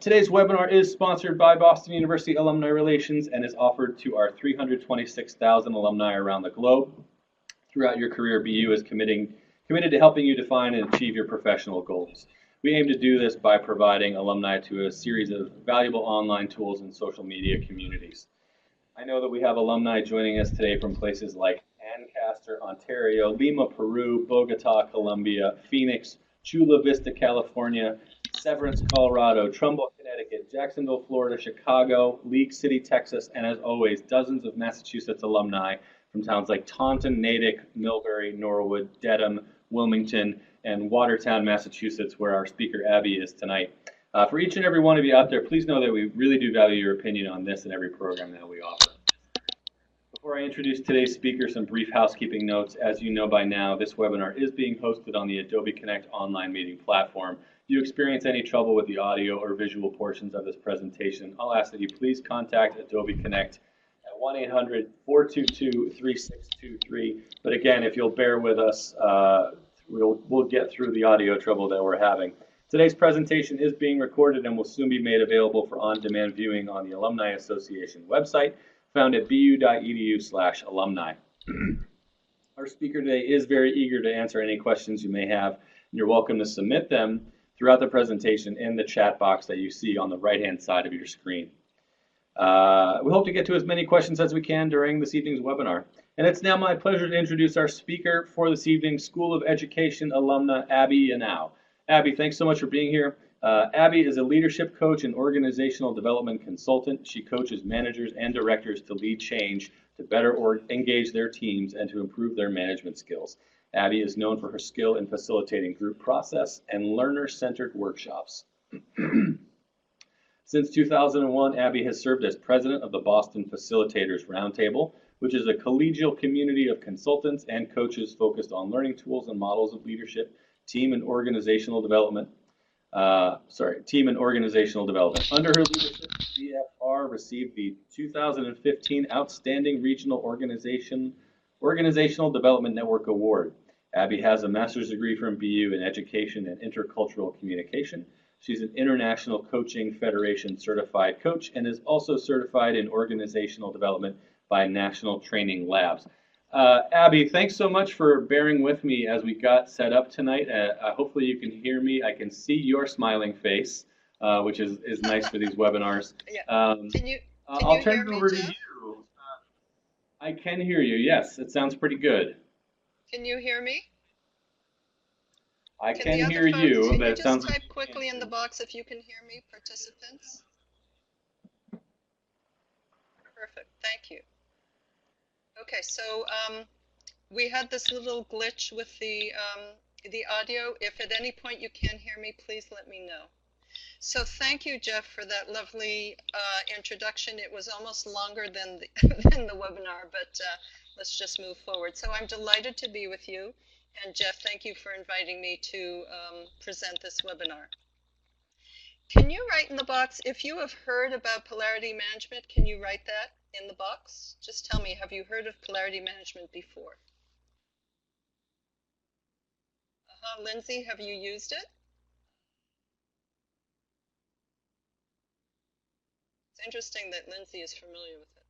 Today's webinar is sponsored by Boston University Alumni Relations and is offered to our 326,000 alumni around the globe. Throughout your career, BU is committed to helping you define and achieve your professional goals. We aim to do this by providing alumni to a series of valuable online tools and social media communities. I know that we have alumni joining us today from places like Ancaster, Ontario, Lima, Peru, Bogota, Colombia, Phoenix, Chula Vista, California, Severance, Colorado, Trumbull, Connecticut, Jacksonville, Florida, Chicago, League City, Texas, and as always, dozens of Massachusetts alumni from towns like Taunton, Natick, Millbury, Norwood, Dedham, Wilmington, and Watertown, Massachusetts, where our speaker Abby is tonight. For each and every one of you out there, please know that we really do value your opinion on this and every program that we offer. Before I introduce today's speaker, some brief housekeeping notes. As you know by now, this webinar is being hosted on the Adobe Connect online meeting platform. If you experience any trouble with the audio or visual portions of this presentation, I'll ask that you please contact Adobe Connect at 1-800-422-3623. But again, if you'll bear with us, we'll get through the audio trouble that we're having. Today's presentation is being recorded and will soon be made available for on-demand viewing on the Alumni Association website, found at bu.edu/alumni. Our speaker today is very eager to answer any questions you may have, and you're welcome to submit them throughout the presentation in the chat box that you see on the right-hand side of your screen. We hope to get to as many questions as we can during this evening's webinar. And it's now my pleasure to introduce our speaker for this evening, School of Education alumna Abby Yanow. Abby, thanks so much for being here. Abby is a leadership coach and organizational development consultant. She coaches managers and directors to lead change, to better engage their teams, and to improve their management skills. Abby is known for her skill in facilitating group process and learner-centered workshops. Since 2001, Abby has served as president of the Boston Facilitators Roundtable, which is a collegial community of consultants and coaches focused on learning tools and models of leadership, team and organizational development. Under her leadership, BFR received the 2015 Outstanding Regional Organizational Development Network Award. Abby has a master's degree from BU in Education and Intercultural Communication. She's an International Coaching Federation certified coach and is also certified in organizational development by National Training Labs. Abby, thanks so much for bearing with me as we got set up tonight. Hopefully you can hear me. I can see your smiling face, which is nice for these webinars. I'll turn it over to you. I can hear you, yes. It sounds pretty good. Can you hear me? I can hear you, but it sounds like... Can you just type quickly in the box if you can hear me, participants? Perfect, thank you. Okay, so we had this little glitch with the audio. If at any point you can't hear me, please let me know. So thank you, Jeff, for that lovely introduction. It was almost longer than than the webinar, but let's just move forward. So I'm delighted to be with you. And Jeff, thank you for inviting me to present this webinar. Can you write in the box, if you have heard about polarity management, can you write that in the box? Just tell me, have you heard of polarity management before? Lindsay, have you used it? It's interesting that Lindsay is familiar with it.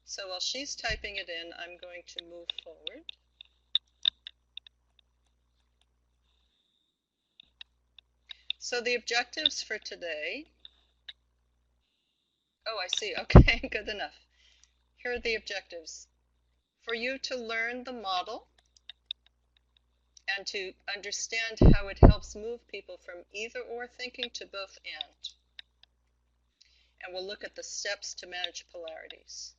So while she's typing it in, I'm going to move forward. So the objectives for today, oh, I see, okay, good enough. Here are the objectives. For you to learn the model and to understand how it helps move people from either or thinking to both and. And we'll look at the steps to manage polarities.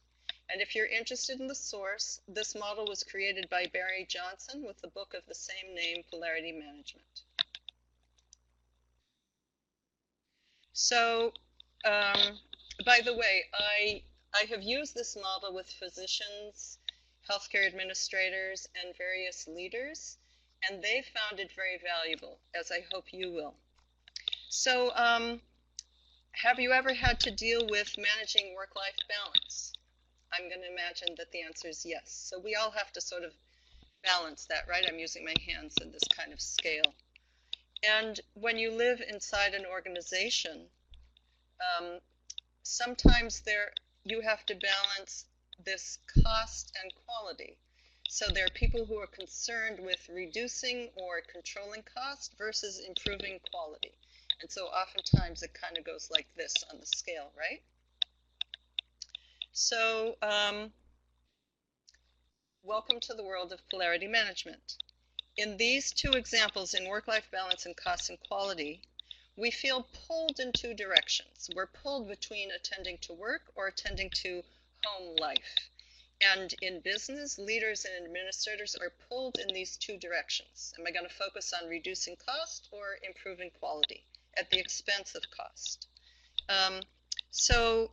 And if you're interested in the source, this model was created by Barry Johnson with the book of the same name, Polarity Management. So, by the way, I have used this model with physicians, healthcare administrators, and various leaders, and they found it very valuable, as I hope you will. So, have you ever had to deal with managing work-life balance? I'm going to imagine that the answer is yes. So we all have to sort of balance that, right? I'm using my hands in this kind of scale. And when you live inside an organization, sometimes you have to balance this cost and quality. So there are people who are concerned with reducing or controlling cost versus improving quality. And so oftentimes it kind of goes like this on the scale, right? So welcome to the world of polarity management. In these two examples, in work-life balance and cost and quality, we feel pulled in two directions. We're pulled between attending to work or attending to home life. And in business, leaders and administrators are pulled in these two directions. Am I going to focus on reducing cost or improving quality at the expense of cost? So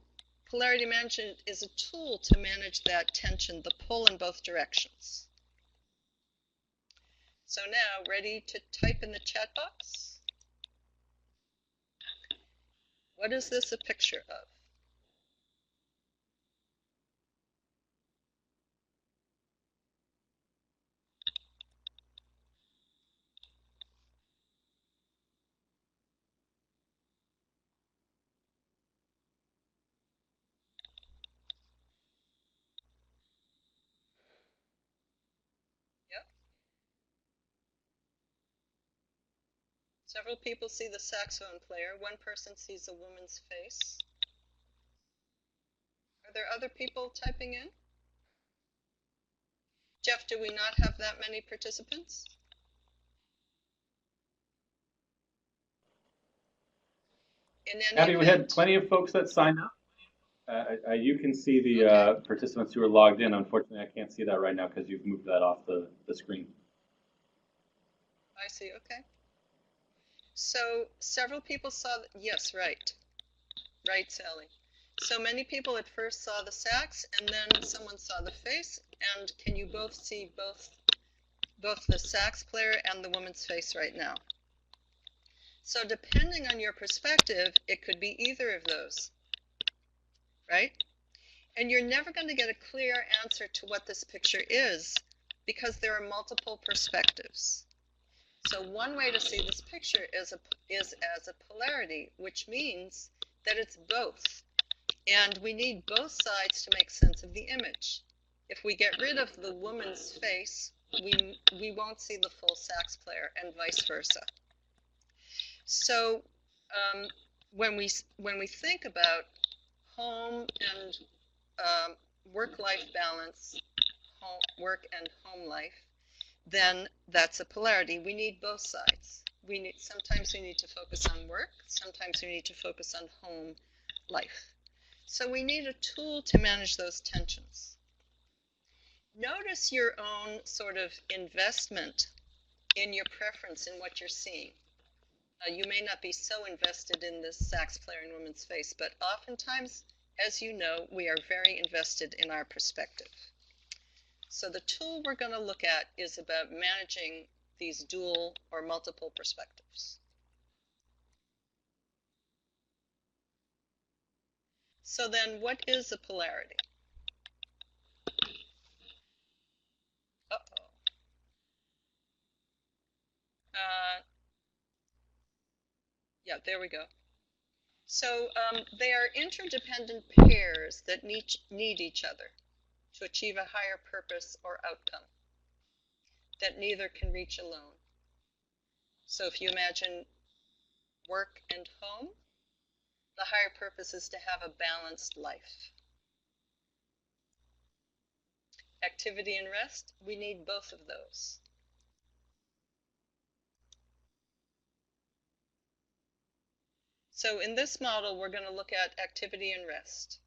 polarity management is a tool to manage that tension, the pull in both directions. So now, ready to type in the chat box? What is this a picture of? Yep. Several people see the saxophone player. One person sees a woman's face. Are there other people typing in? Jeff, do we not have that many participants? In any Abby, event, we had plenty of folks that signed up. You can see the okay. participants who are logged in. Unfortunately, I can't see that right now because you've moved that off the screen. I see, okay. So several people saw, yes, right. Right, Sally. So many people at first saw the sax, and then someone saw the face. And can you both see both the sax player and the woman's face right now? So depending on your perspective, it could be either of those, right? And you're never going to get a clear answer to what this picture is because there are multiple perspectives. So one way to see this picture is as a polarity, which means that it's both. And we need both sides to make sense of the image. If we get rid of the woman's face, we won't see the full sax player, and vice versa. So when we think about home and work-life balance, work and home life, then that's a polarity. We need both sides. Sometimes we need to focus on work, sometimes we need to focus on home life. So we need a tool to manage those tensions. Notice your own sort of investment in your preference in what you're seeing. You may not be so invested in this sax player and woman's face, but oftentimes, as you know, we are very invested in our perspective. So the tool we're going to look at is about managing these dual or multiple perspectives. So then what is a polarity? Uh-oh. Yeah, there we go. So they are interdependent pairs that need each other to achieve a higher purpose or outcome that neither can reach alone. So if you imagine work and home, the higher purpose is to have a balanced life. Activity and rest, we need both of those. So in this model, we're going to look at activity and rest.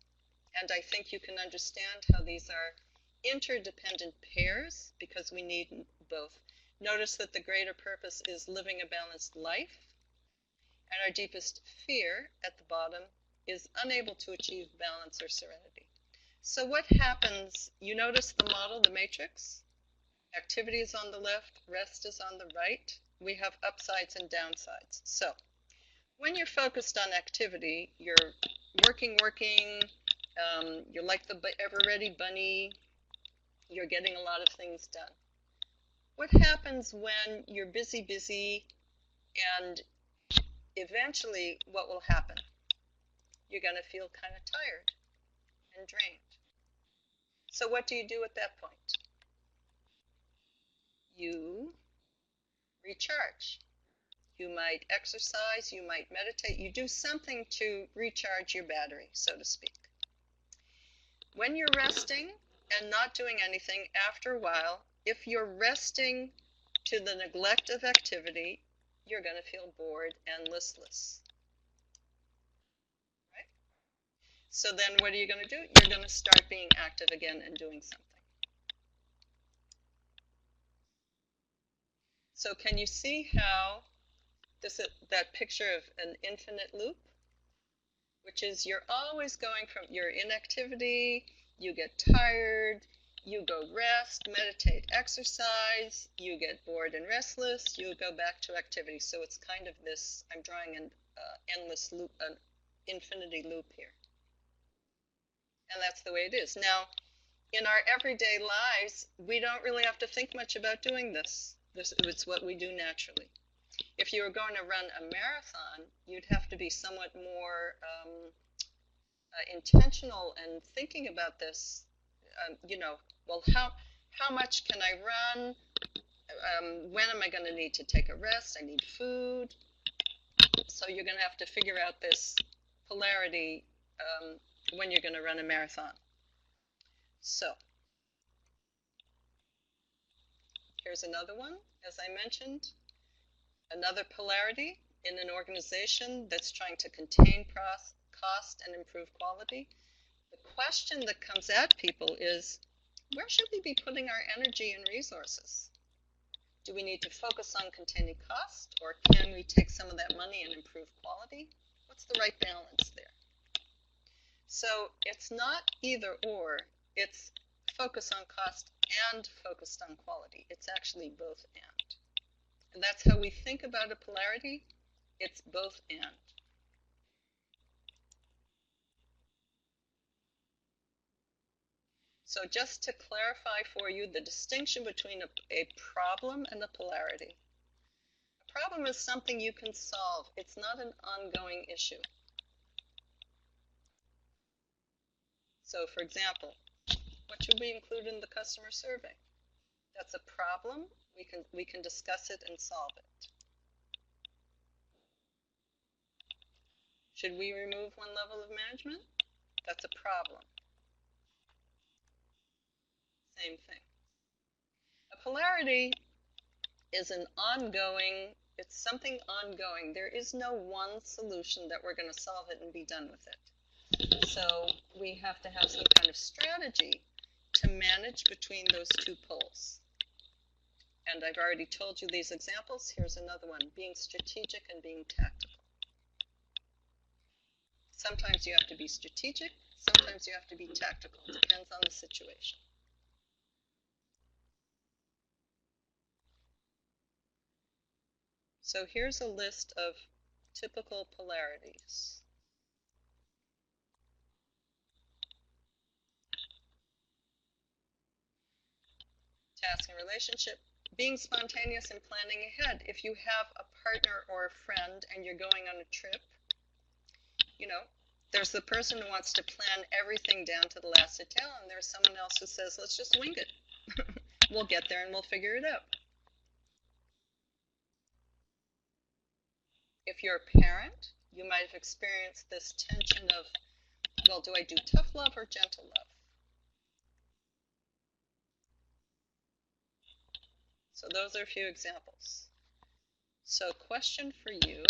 And I think you can understand how these are interdependent pairs because we need both. Notice that the greater purpose is living a balanced life, and our deepest fear at the bottom is unable to achieve balance or serenity. So what happens, you notice the model, the matrix? Activity is on the left, rest is on the right. We have upsides and downsides. So when you're focused on activity, you're working, you're like the ever-ready bunny, you're getting a lot of things done. What happens when you're busy, And eventually, what will happen? You're going to feel kind of tired and drained. So what do you do at that point? You recharge. You might exercise, you might meditate, you do something to recharge your battery, so to speak. When you're resting and not doing anything, after a while, if you're resting to the neglect of activity, you're going to feel bored and listless. Right? So then what are you going to do? You're going to start being active again and doing something. So can you see how that picture of an infinite loop, which is you're always going from your inactivity, you get tired, you go rest, meditate, exercise, you get bored and restless, you go back to activity. So it's kind of this, I'm drawing an endless loop, an infinity loop here. And that's the way it is. Now, in our everyday lives, we don't really have to think much about doing this. It's what we do naturally. If you were going to run a marathon, you'd have to be somewhat more intentional and thinking about this. Well, how much can I run? When am I going to need to take a rest? I need food. So you're going to have to figure out this polarity when you're going to run a marathon. So here's another one, as I mentioned. Another polarity in an organization that's trying to contain cost and improve quality. The question that comes at people is, where should we be putting our energy and resources? Do we need to focus on containing cost, or can we take some of that money and improve quality? What's the right balance there? So it's not either or, it's focus on cost and focused on quality. It's actually both and. And that's how we think about a polarity. It's both and. So just to clarify for you the distinction between a problem and a polarity. A problem is something you can solve. It's not an ongoing issue. So for example, what should we include in the customer survey? That's a problem. We can discuss it and solve it. Should we remove one level of management? That's a problem. Same thing. A polarity is an ongoing, it's something ongoing. There is no one solution that we're going to solve it and be done with it. So we have to have some kind of strategy to manage between those two poles. And I've already told you these examples. Here's another one, being strategic and being tactical. Sometimes you have to be strategic, sometimes you have to be tactical. Depends on the situation. So here's a list of typical polarities. Task and relationship. Being spontaneous and planning ahead. If you have a partner or a friend and you're going on a trip, there's the person who wants to plan everything down to the last detail, and there's someone else who says, let's just wing it. We'll get there and we'll figure it out. If you're a parent, you might have experienced this tension of, well, do I do tough love or gentle love? So those are a few examples. So question for you.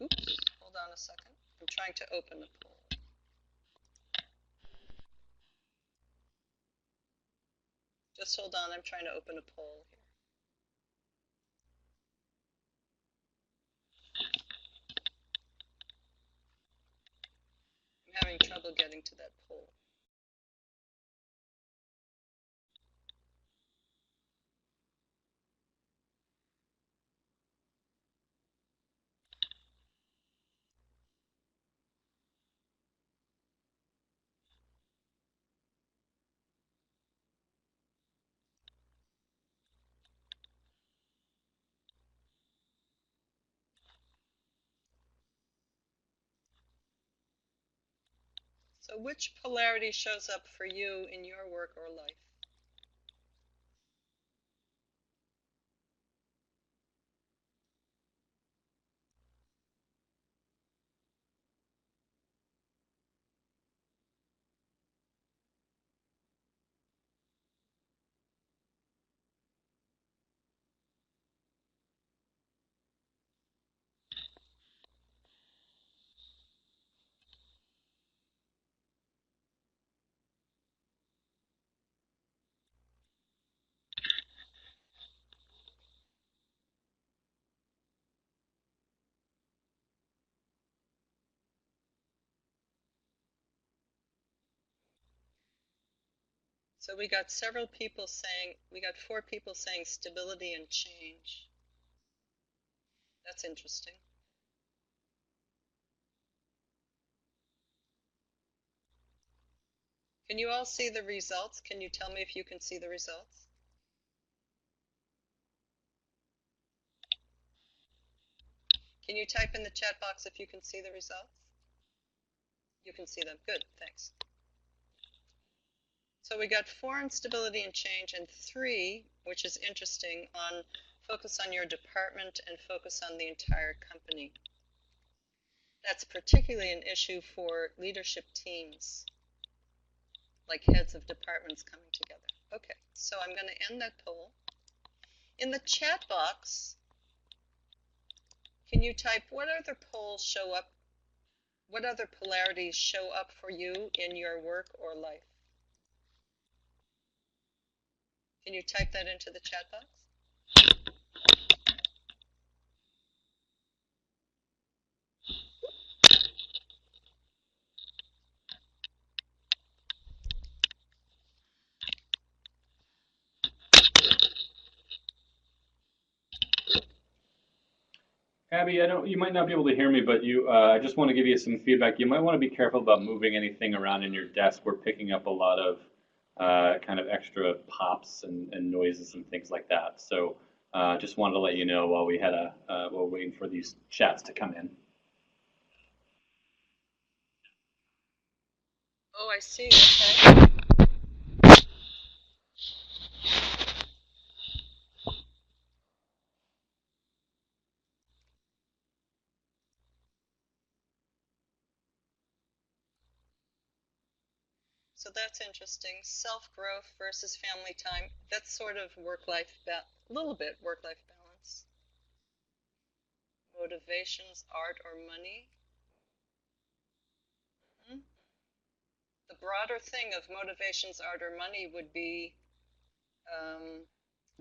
Oops, hold on a second. I'm trying to open the poll. Just hold on, I'm trying to open a poll here. I'm having trouble getting to that poll. So which polarity shows up for you in your work or life? So we got four people saying stability and change. That's interesting. Can you all see the results? Can you tell me if you can see the results? Can you type in the chat box if you can see the results? You can see them. Good, thanks. So we got 4 on stability and change and 3, which is interesting, on focus on your department and focus on the entire company. That's particularly an issue for leadership teams, like heads of departments coming together. Okay, so I'm going to end that poll. In the chat box, can you type what other polls show up, what other polarities show up for you in your work or life? Can you type that into the chat box? Abby, I don't. You might not be able to hear me, but I just want to give you some feedback. You might want to be careful about moving anything around in your desk. We're picking up a lot of kind of extra pops and noises and things like that. So just wanted to let you know while while waiting for these chats to come in. Oh, I see. Okay. So that's interesting. Self-growth versus family time. That's sort of little bit work-life balance. Motivations, art, or money. The broader thing of motivations, art, or money would be,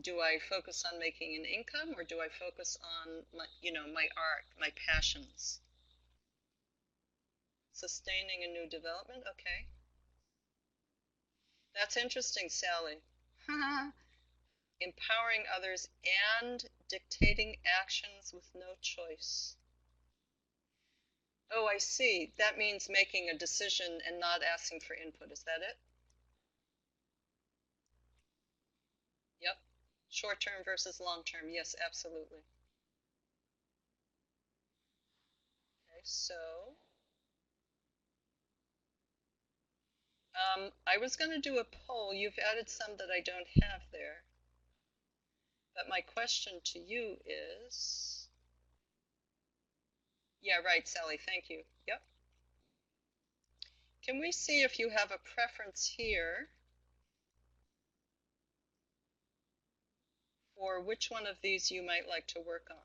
do I focus on making an income, or do I focus on my art, my passions? Sustaining a new development. Okay. That's interesting, Sally. Empowering others and dictating actions with no choice. Oh, I see. That means making a decision and not asking for input. Is that it? Yep. Short term versus long term. Yes, absolutely. Okay, so I was going to do a poll. You've added some that I don't have there. But my question to you is, yeah, right, Sally, thank you. Yep. Can we see if you have a preference here for which one of these you might like to work on?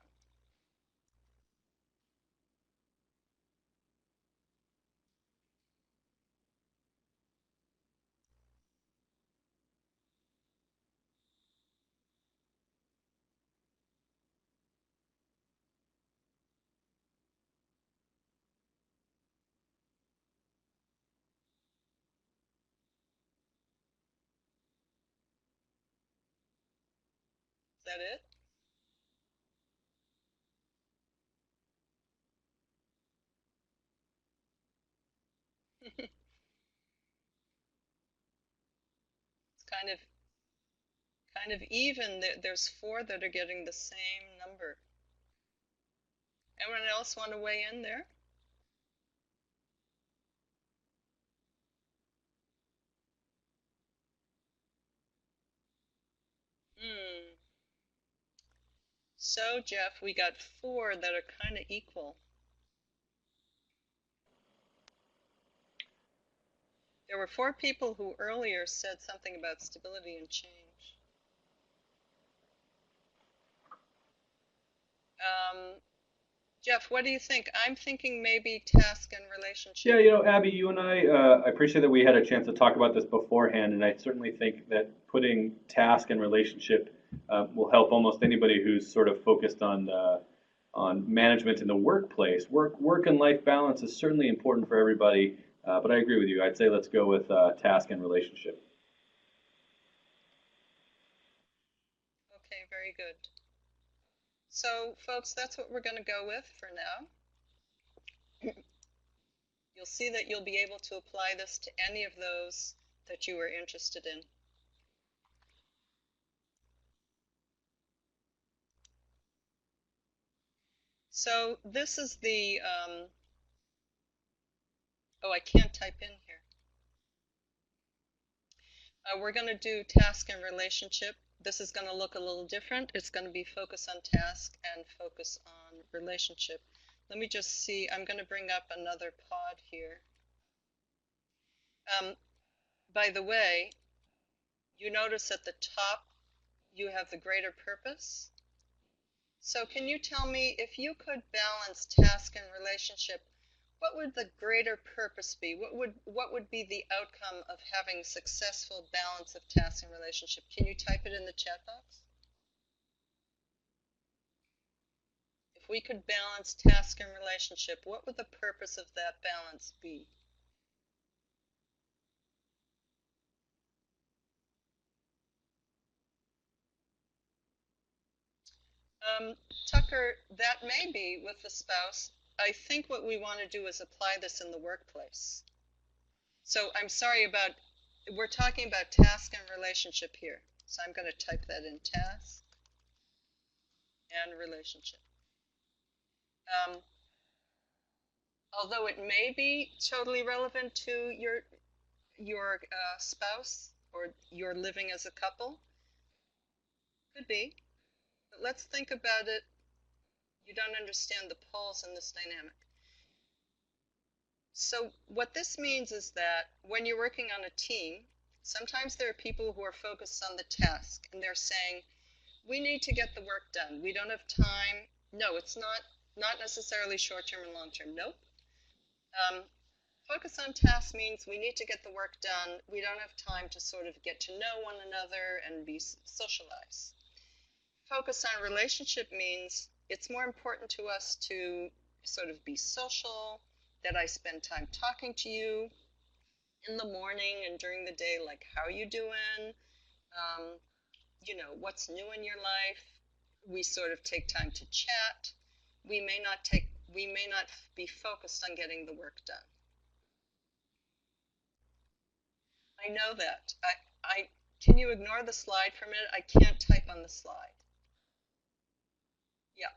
Is that it? It's kind of even. There's 4 that are getting the same number. Anyone else want to weigh in there? So, Jeff, we got 4 that are kind of equal. There were 4 people who earlier said something about stability and change. Jeff, what do you think? I'm thinking maybe task and relationship. Yeah, you know, Abby, you and I appreciate that we had a chance to talk about this beforehand, and I certainly think that putting task and relationship will help almost anybody who's sort of focused on management in the workplace. Work and life balance is certainly important for everybody, but I agree with you. I'd say let's go with task and relationship. Okay, very good. So, folks, that's what we're going to go with for now. You'll see that you'll be able to apply this to any of those that you are interested in. So this is the, oh, I can't type in here. We're going to do task and relationship. This is going to look a little different. It's going to be focus on task and focus on relationship. Let me just see. I'm going to bring up another pod here. By the way, you notice at the top you have the greater purpose. So can you tell me, if you could balance task and relationship, what would the greater purpose be? What would be the outcome of having successful balance of task and relationship? Can you type it in the chat box? If we could balance task and relationship, what would the purpose of that balance be? Tucker, that may be with the spouse. I think what we want to do is apply this in the workplace. So I'm sorry about, we're talking about task and relationship here. So I'm going to type that in, task and relationship. Although it may be totally relevant to your spouse, or you're living as a couple, could be. But let's think about it. You don't understand the poles in this dynamic. So what this means is that when you're working on a team, sometimes there are people who are focused on the task, and they're saying, we need to get the work done. We don't have time. No, it's not necessarily short-term and long-term. Nope. Focus on tasks means we need to get the work done. We don't have time to sort of get to know one another and be socialized. Focus on relationship means it's more important to us to sort of be social, that I spend time talking to you in the morning and during the day, like how are you doing? You know, what's new in your life? We sort of take time to chat. We may not be focused on getting the work done. I know that. Can you ignore the slide for a minute? I can't type on the slide. Yeah.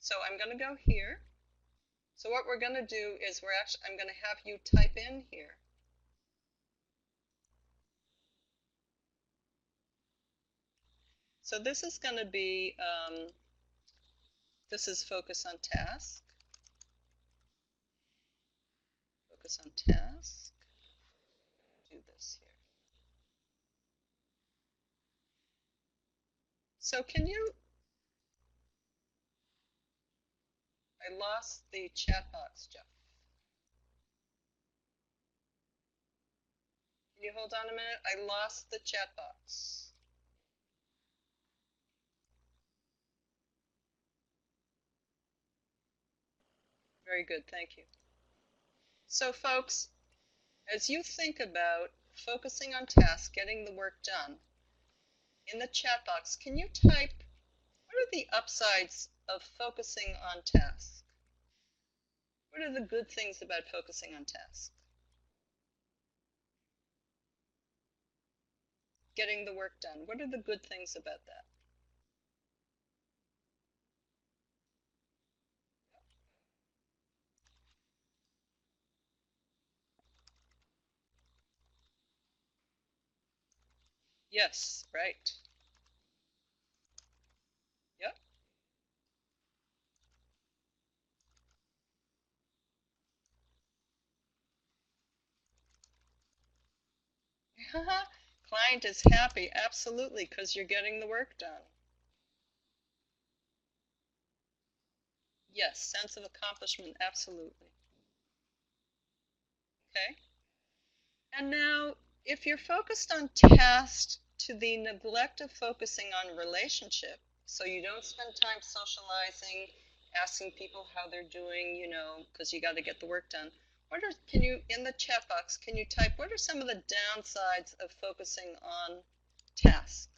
So I'm going to go here. So what we're going to do is I'm going to have you type in here. So this is going to be, this is focus on task. Focus on task. Do this here. So can you, I lost the chat box, Jeff. Can you hold on a minute? I lost the chat box. Very good, thank you. So folks, as you think about focusing on tasks, getting the work done, in the chat box, can you type, what are the upsides of focusing on tasks? What are the good things about focusing on tasks? Getting the work done, what are the good things about that? Yes, right. Client is happy, absolutely, because you're getting the work done. Yes, sense of accomplishment, absolutely. Okay. And now, if you're focused on tasks to the neglect of focusing on relationship, so you don't spend time socializing, asking people how they're doing, you know, because you got to get the work done. Can you, in the chat box, can you type, what are some of the downsides of focusing on tasks?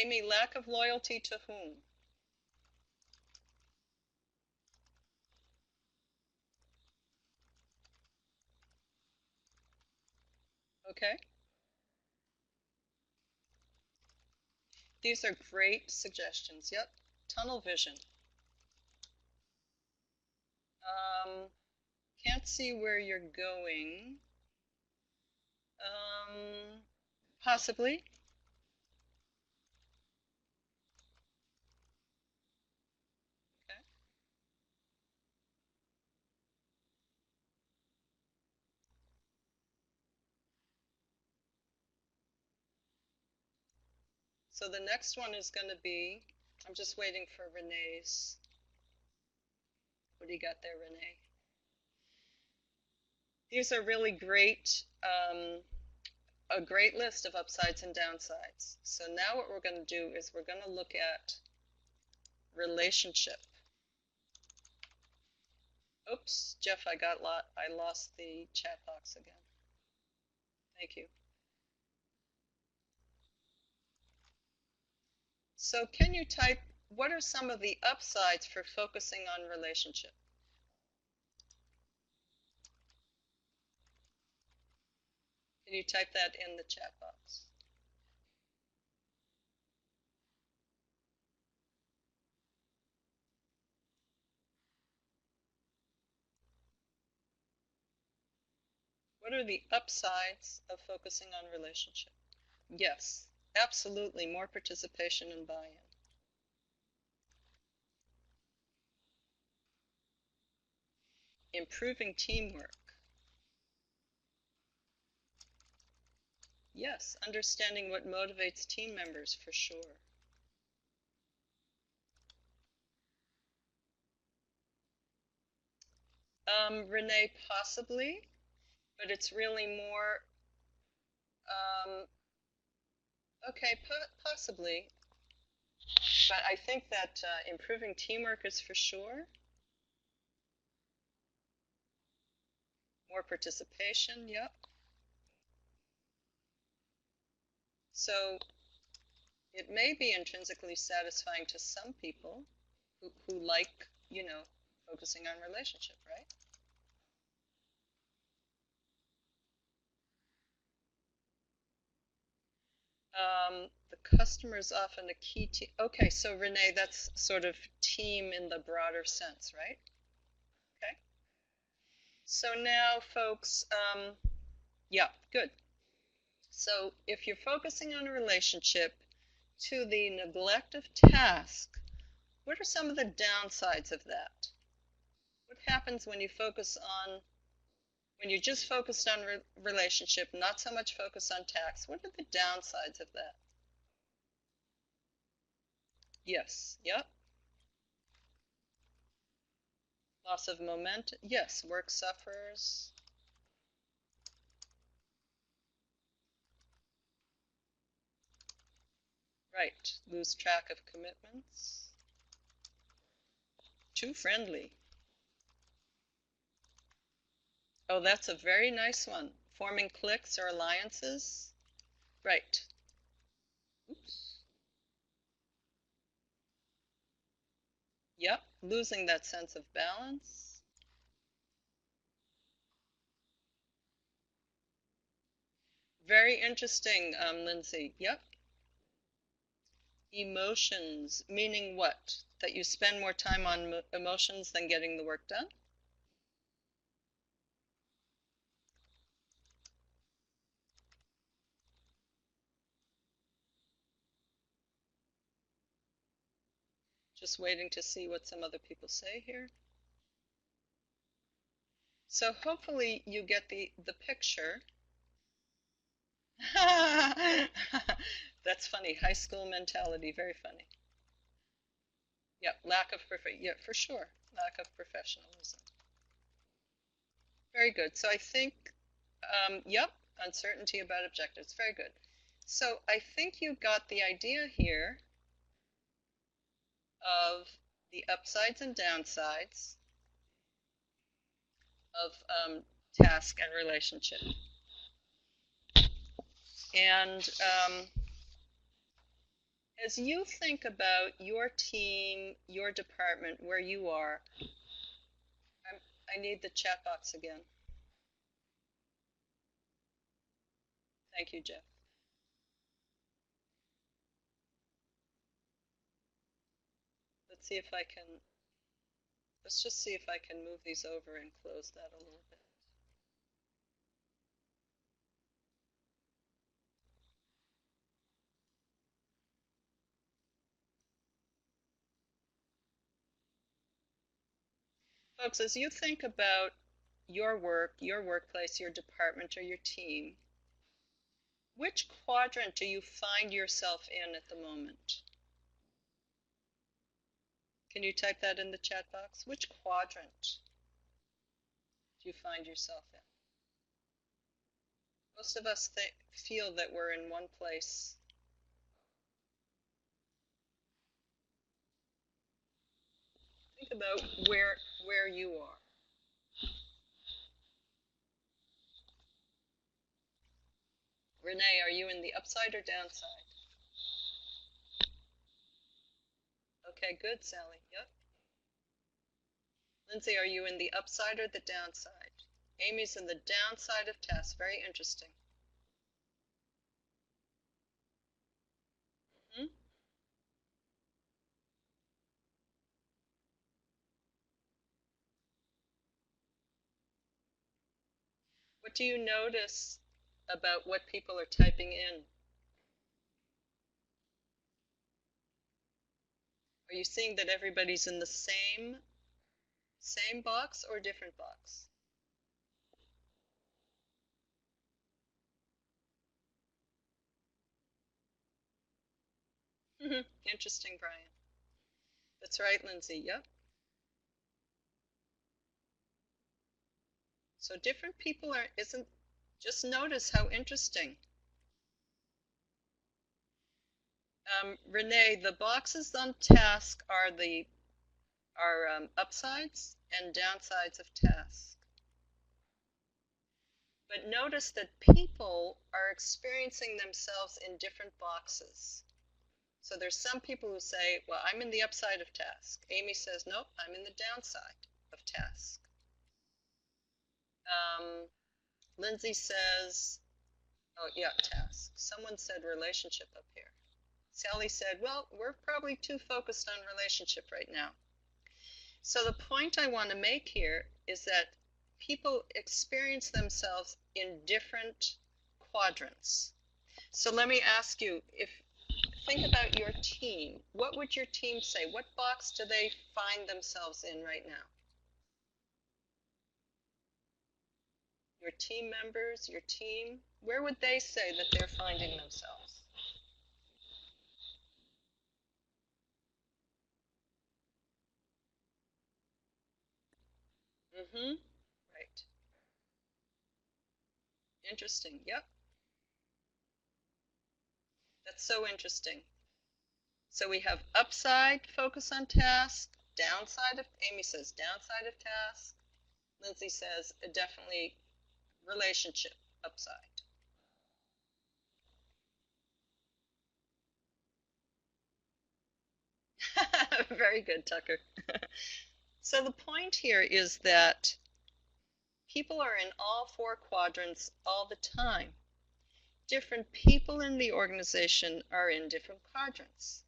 Amy, lack of loyalty to whom? Okay. These are great suggestions. Yep. Tunnel vision. Can't see where you're going. Possibly. Okay. So the next one is going to be, I'm just waiting for Renee's. What do you got there, Renee? These are really great, a great list of upsides and downsides. So now what we're going to do is we're going to look at relationship. Oops, Jeff, I lost the chat box again. Thank you. So can you type, what are some of the upsides for focusing on relationship? Can you type that in the chat box? What are the upsides of focusing on relationship? Yes, absolutely, more participation and buy-in. Improving teamwork. Yes, understanding what motivates team members for sure. Renee, possibly, but it's really more, okay, possibly, but I think that improving teamwork is for sure. More participation, yep. So it may be intrinsically satisfying to some people who like, you know, focusing on relationship, right? The customer is often a key team. Okay, so Renee, that's sort of team in the broader sense, right? Okay. So now, folks, yeah, good. So if you're focusing on a relationship to the neglect of task, what are some of the downsides of that? What happens when you focus on, when you're just focused on relationship, not so much focused on task? What are the downsides of that? Yes, yep. Loss of momentum, yes, work suffers. Right, lose track of commitments. Too friendly. Oh, that's a very nice one. Forming cliques or alliances. Right. Oops. Yep, losing that sense of balance. Very interesting, Lindsay. Yep. Emotions, meaning what? That you spend more time on emotions than getting the work done? Just waiting to see what some other people say here. So hopefully you get the picture. That's funny. High school mentality. Very funny. Yeah, yeah, for sure. Lack of professionalism. Very good. So I think, yep, uncertainty about objectives. Very good. So I think you got the idea here of the upsides and downsides of task and relationship. And as you think about your team, your department, where you are, I need the chat box again. Thank you, Jeff. Let's see if I can, let's just see if I can move these over and close that a little bit. Folks, as you think about your work, your workplace, your department, or your team, which quadrant do you find yourself in at the moment? Can you type that in the chat box? Which quadrant do you find yourself in? Most of us feel that we're in one place. Think about where you are. Renee, are you in the upside or downside? Okay, good, Sally. Yep. Lindsay, are you in the upside or the downside? Amy's in the downside of tests. Very interesting. Hmm? What do you notice about what people are typing in? Are you seeing that everybody's in the same box or different box? Interesting, Brian. That's right, Lindsay. Yep. So different people just notice how interesting. Renee, the boxes on task are upsides and downsides of task. But notice that people are experiencing themselves in different boxes. So there's some people who say, well, I'm in the upside of task. Amy says, nope, I'm in the downside of task. Lindsay says, oh yeah, task. Someone said relationship up here. Sally said, well, we're probably too focused on relationship right now. So the point I want to make here is that people experience themselves in different quadrants. So let me ask you, think about your team. What would your team say? What box do they find themselves in right now? Your team members, your team, where would they say that they're finding themselves? Right. Interesting. Yep. That's so interesting. So we have upside, focus on task, downside of, Amy says downside of task. Lindsay says definitely relationship upside. Very good, Tucker. So the point here is that people are in all four quadrants all the time. Different people in the organization are in different quadrants.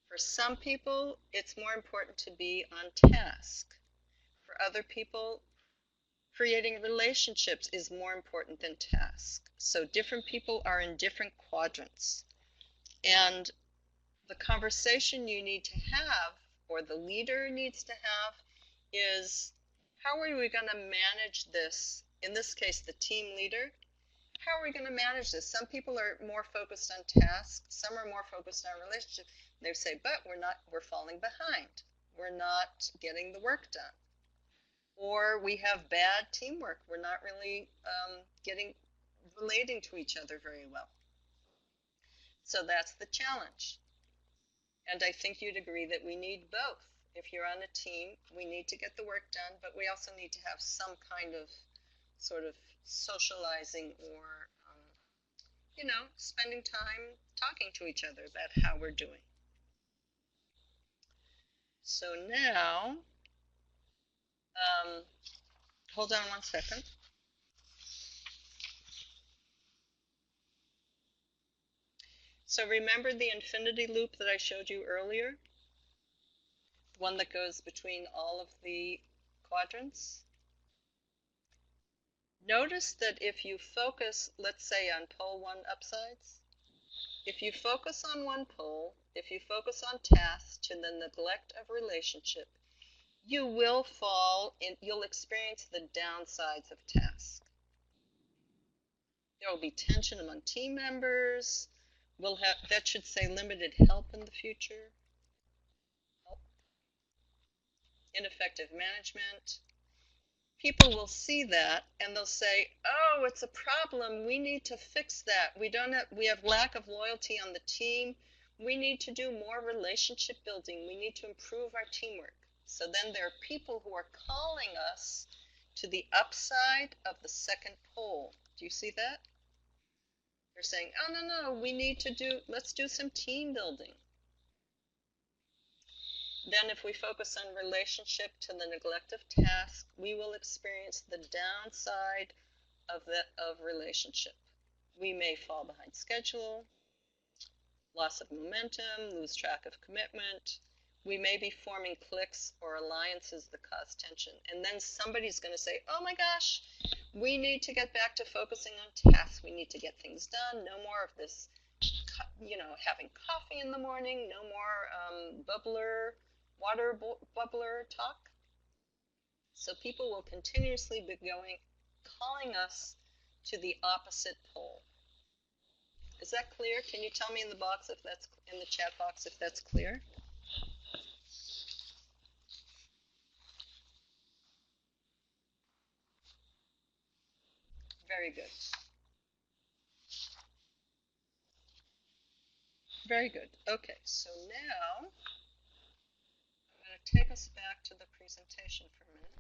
For some people, it's more important to be on task. For other people, creating relationships is more important than task. So different people are in different quadrants. And the conversation you need to have or the leader needs to have is, how are we going to manage this? In this case, the team leader. How are we going to manage this? Some people are more focused on tasks. Some are more focused on relationships. They say, but we're falling behind. We're not getting the work done. Or we have bad teamwork. We're not really relating to each other very well. So that's the challenge. And I think you'd agree that we need both. If you're on a team, we need to get the work done, but we also need to have some kind of sort of socializing or, spending time talking to each other about how we're doing. So now, hold on one second. So remember the infinity loop that I showed you earlier? One that goes between all of the quadrants? Notice that if you focus, let's say, on pole 1 upsides, if you focus on one pole, if you focus on tasks to the neglect of relationship, you will fall in, you'll experience the downsides of tasks. There will be tension among team members. That should say limited help in the future. Help. Ineffective management. People will see that and they'll say, oh, it's a problem. We need to fix that. We have lack of loyalty on the team. We need to do more relationship building. We need to improve our teamwork. So then there are people who are calling us to the upside of the second pole. Do you see that? They're saying, oh, no, let's do some team building. Then if we focus on relationship to the neglect of task, we will experience the downside of relationship. We may fall behind schedule, loss of momentum, lose track of commitment. We may be forming cliques or alliances that cause tension. And then somebody's going to say, oh my gosh, we need to get back to focusing on tasks. We need to get things done. No more of this, having coffee in the morning. No more water bubbler talk. So people will continuously be calling us to the opposite pole. Is that clear? Can you tell me in the box if that's in the chat box if that's clear? Very good. Very good. Okay, so now I'm going to take us back to the presentation for a minute.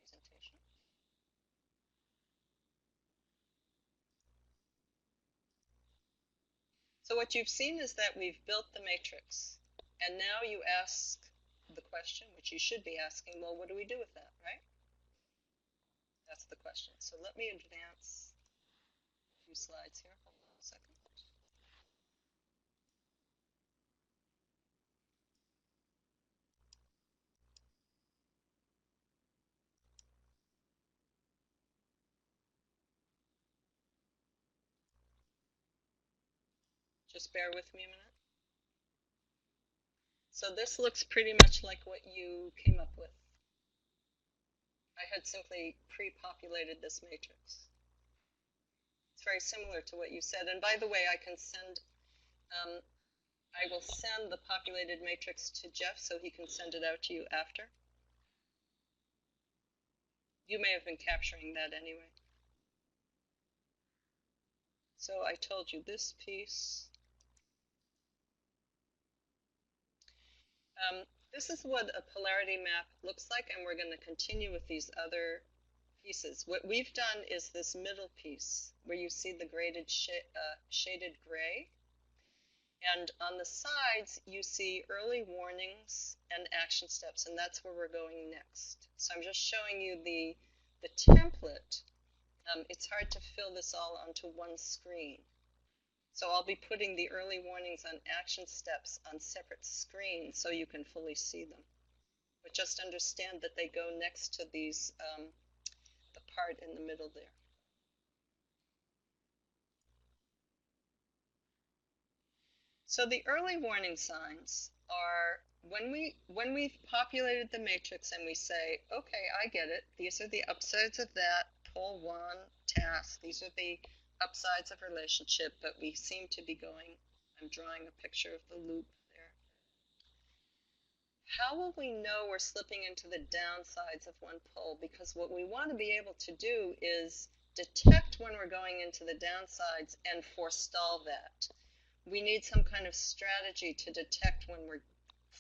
Presentation. So what you've seen is that we've built the matrix. And now you ask the question, which you should be asking, well, what do we do with that, right? That's the question. So let me advance a few slides here. Hold on a second. Just bear with me a minute. So this looks pretty much like what you came up with. I had simply pre-populated this matrix. It's very similar to what you said. And by the way, I will send the populated matrix to Jeff so he can send it out to you after. You may have been capturing that anyway. So I told you this piece. This is what a polarity map looks like, and we're going to continue with these other pieces. What we've done is this middle piece where you see the graded shaded gray. And on the sides, you see early warnings and action steps, and that's where we're going next. So I'm just showing you the template. It's hard to fill this all onto one screen. So I'll be putting the early warnings on action steps on separate screens so you can fully see them. But just understand that they go next to these, the part in the middle there. So the early warning signs are when we've populated the matrix and we say, okay, I get it. These are the upsides of that, pole one, task. These are the upsides of relationship, but we seem to be going, I'm drawing a picture of the loop there. How will we know we're slipping into the downsides of one pole? Because what we want to be able to do is detect when we're going into the downsides and forestall that. We need some kind of strategy to detect when we're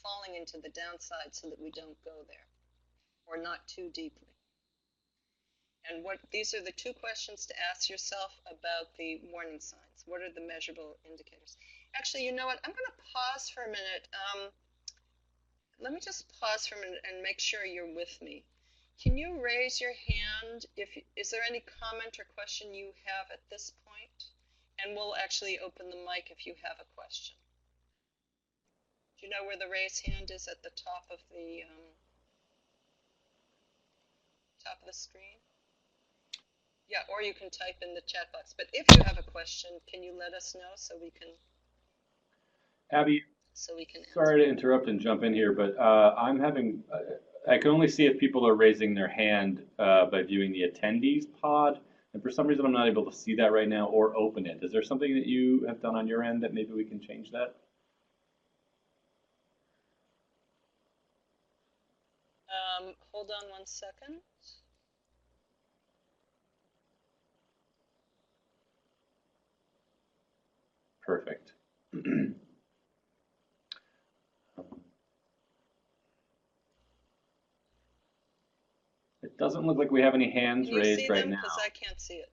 falling into the downside so that we don't go there or not too deeply. And these are the two questions to ask yourself about the warning signs. What are the measurable indicators? Actually, you know what? I'm going to pause for a minute. Let me just pause for a minute and make sure you're with me. Can you raise your hand is there any comment or question you have at this point? And we'll actually open the mic if you have a question. Do you know where the raise hand is at the top of the screen? Yeah, or you can type in the chat box. But if you have a question, can you let us know so we can? Abby, sorry to interrupt and jump in here, but I'm having, I can only see if people are raising their hand by viewing the attendees pod. And for some reason, I'm not able to see that right now or open it. Is there something that you have done on your end that maybe we can change that? Hold on one second. Perfect. It doesn't look like we have any hands raised right now. Because I can't see it.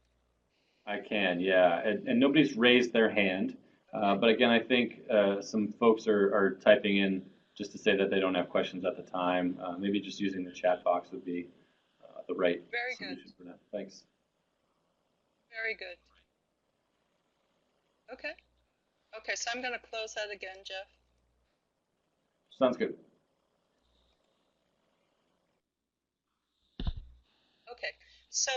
I can, yeah. And nobody's raised their hand. Okay. But again, I think some folks are typing in just to say that they don't have questions at the time. Maybe just using the chat box would be the right solution for that. Thanks. Very good. Okay. Okay, so I'm going to close that again, Jeff. Sounds good. Okay, so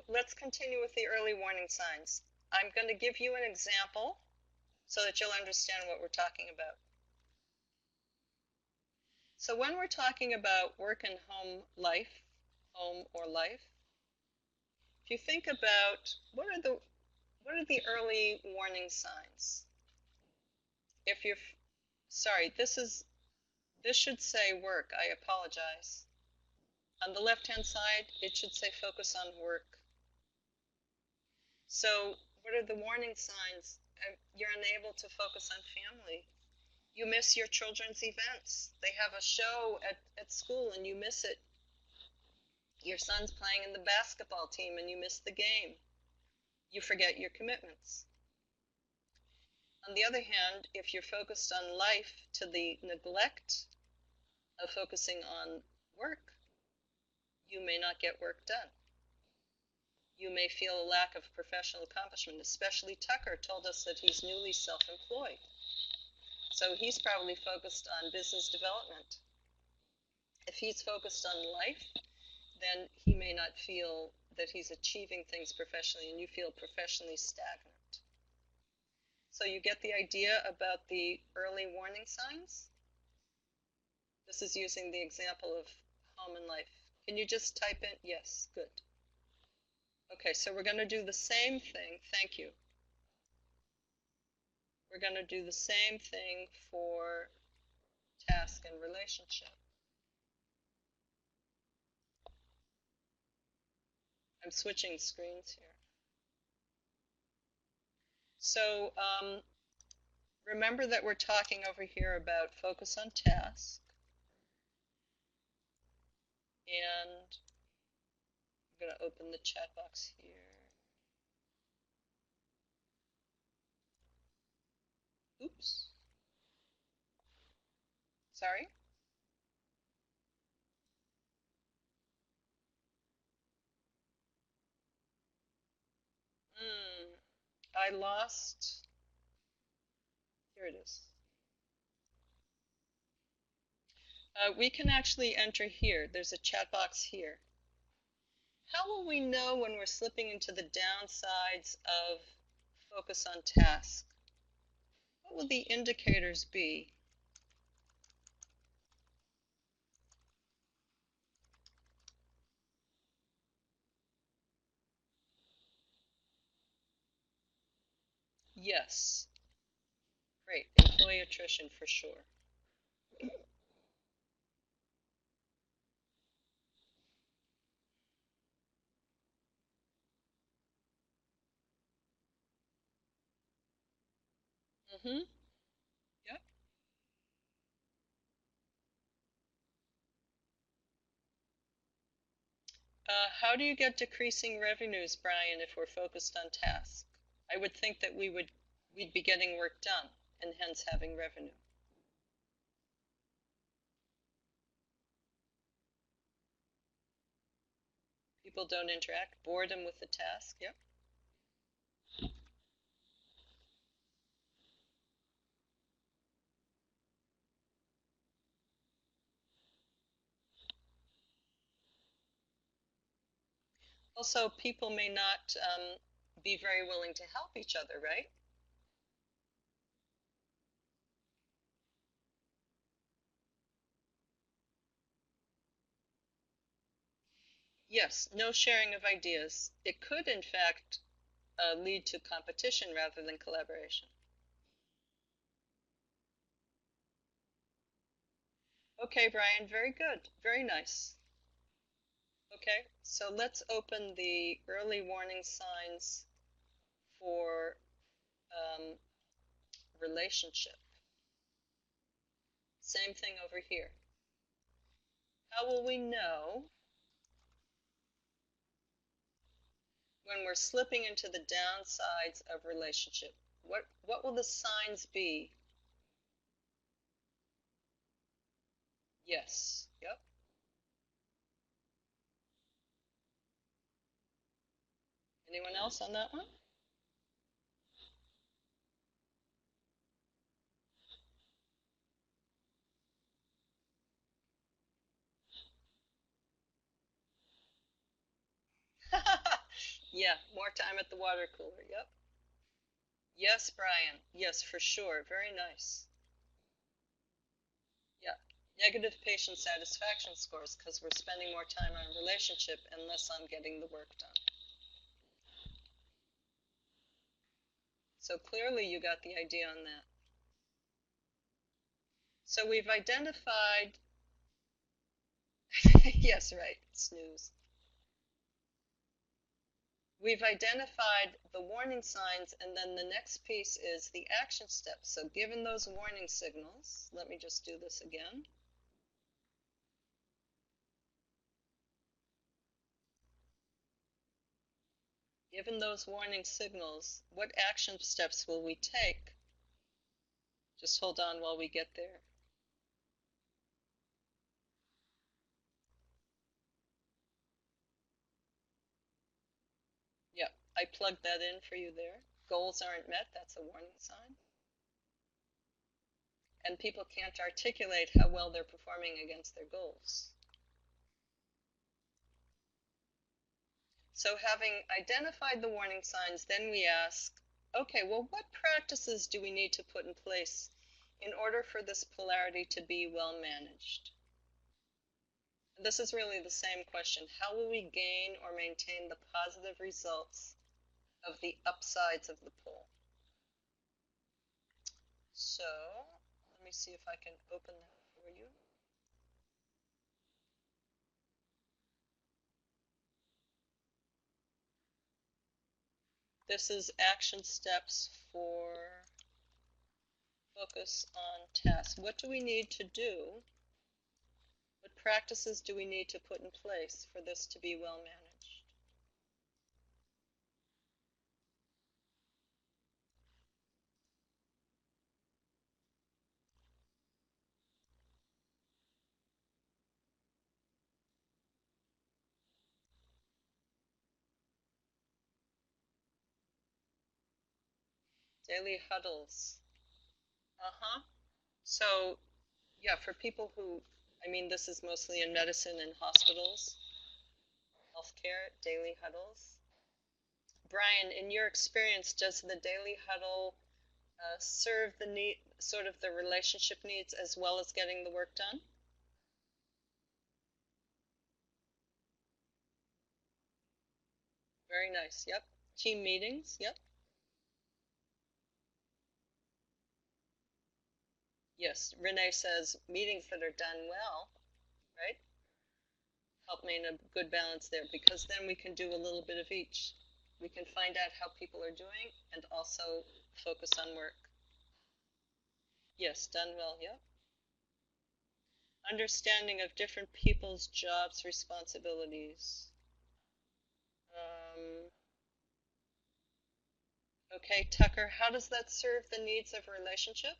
let's continue with the early warning signs. I'm going to give you an example so that you'll understand what we're talking about. So when we're talking about work and home life, home or life, if you think about what are the early warning signs? If you're, sorry, this should say work. I apologize. On the left-hand side, it should say focus on work. So what are the warning signs? You're unable to focus on family. You miss your children's events. They have a show at school and you miss it. Your son's playing in the basketball team and you miss the game. You forget your commitments. On the other hand, if you're focused on life to the neglect of focusing on work, you may not get work done. You may feel a lack of professional accomplishment, especially Tucker told us that he's newly self-employed. So he's probably focused on business development. If he's focused on life, then he may not feel that he's achieving things professionally and you feel professionally stagnant. So you get the idea about the early warning signs? This is using the example of home and life. Can you just type in? Yes, good. Okay, so we're going to do the same thing. Thank you. We're going to do the same thing for task and relationship. I'm switching screens here. So remember that we're talking over here about focus on task. And I'm going to open the chat box here. Oops. Sorry. I lost. Here it is. We can actually enter here. There's a chat box here. How will we know when we're slipping into the downsides of focus on task? What will the indicators be? Yes. Great. Employee attrition for sure. Mm-hmm. Yep. How do you get decreasing revenues, Brian, if we're focused on tasks? I would think that we'd be getting work done and hence having revenue. People don't interact, boredom with the task. Yep. Also, people may not be very willing to help each other, right? Yes, no sharing of ideas. It could, in fact, lead to competition rather than collaboration. Okay, Brian, very good. Very nice. Okay, so let's open the early warning signs for relationship. Same thing over here. How will we know when we're slipping into the downsides of relationship? What will the signs be? Yes. Yep. Anyone else on that one? Yeah, more time at the water cooler. Yep. Yes, Brian. Yes, for sure. Very nice. Yeah. Negative patient satisfaction scores because we're spending more time on relationship and less on getting the work done. So clearly you got the idea on that. So we've identified, yes, right, snooze. We've identified the warning signs, and then the next piece is the action steps. So given those warning signals, let me just do this again. Given those warning signals, what action steps will we take? Just hold on while we get there. Yep, I plugged that in for you there. Goals aren't met, that's a warning sign. And people can't articulate how well they're performing against their goals. So having identified the warning signs, then we ask, okay, well, what practices do we need to put in place in order for this polarity to be well managed? This is really the same question. How will we gain or maintain the positive results of the upsides of the pole? So let me see if I can open that for you. This is action steps for focus on tasks. What do we need to do? What practices do we need to put in place for this to be well managed? Daily huddles. Uh-huh. So, yeah, for people who, I mean, this is mostly in medicine and hospitals, healthcare, daily huddles. Brian, in your experience, does the daily huddle serve the need, sort of the relationship needs as well as getting the work done? Very nice. Yep. Team meetings. Yep. Yes, Renee says meetings that are done well, right? Help maintain a good balance there, because then we can do a little bit of each. We can find out how people are doing and also focus on work. Yes, done well, yep. Understanding of different people's jobs, responsibilities. Okay, Tucker, how does that serve the needs of a relationship?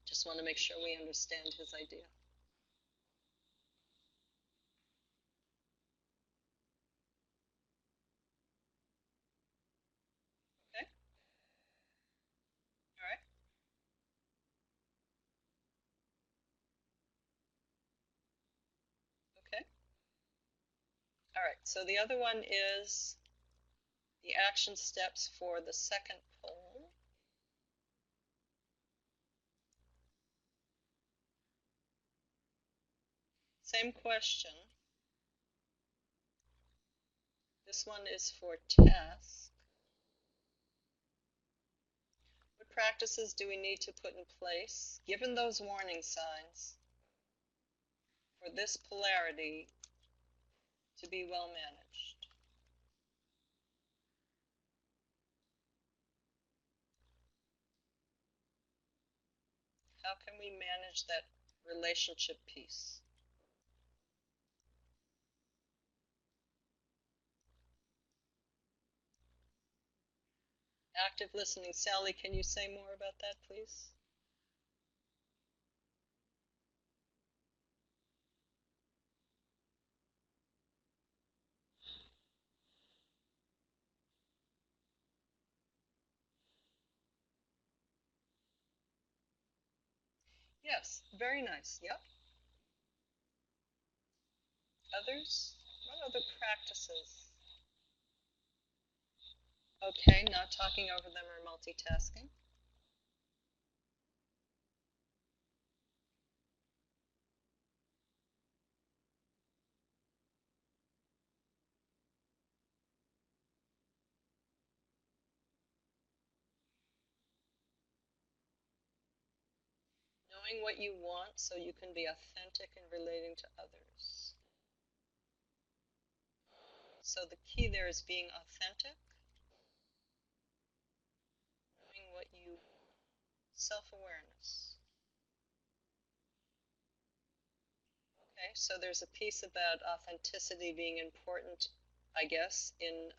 Just want to make sure we understand his idea. Okay, all right. Okay, all right. So the other one is the action steps for the second poll. Same question. This one is for task. What practices do we need to put in place, given those warning signs, for this polarity to be well managed? How can we manage that relationship piece? Active listening. Sally, can you say more about that, please? Yes, very nice. Yep. Others? What other practices? Okay, not talking over them or multitasking. Knowing what you want so you can be authentic in relating to others. So the key there is being authentic, knowing what you, self-awareness. Okay, so there's a piece about authenticity being important, I guess, in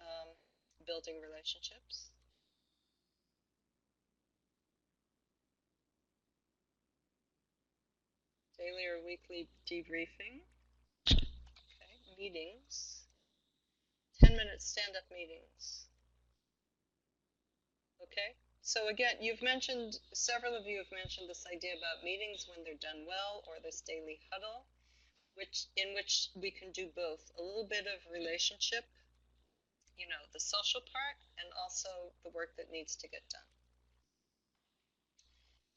building relationships. Daily or weekly debriefing. Okay, meetings. 10-minute stand-up meetings. Okay, so again, you've mentioned, several of you have mentioned this idea about meetings when they're done well, or this daily huddle, in which we can do both, a little bit of relationship, the social part, and also the work that needs to get done.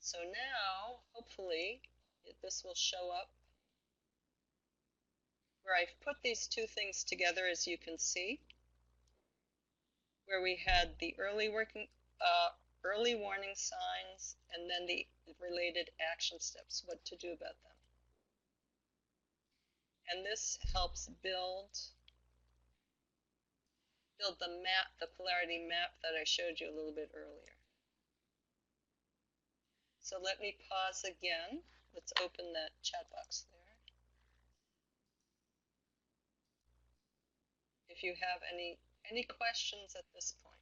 So now, hopefully, this will show up where I've put these two things together, as you can see, where we had the early warning signs, and then the related action steps, what to do about them. And this helps build the map, the polarity map that I showed you a little bit earlier. So let me pause again. Let's open that chat box there. If you have any questions at this point.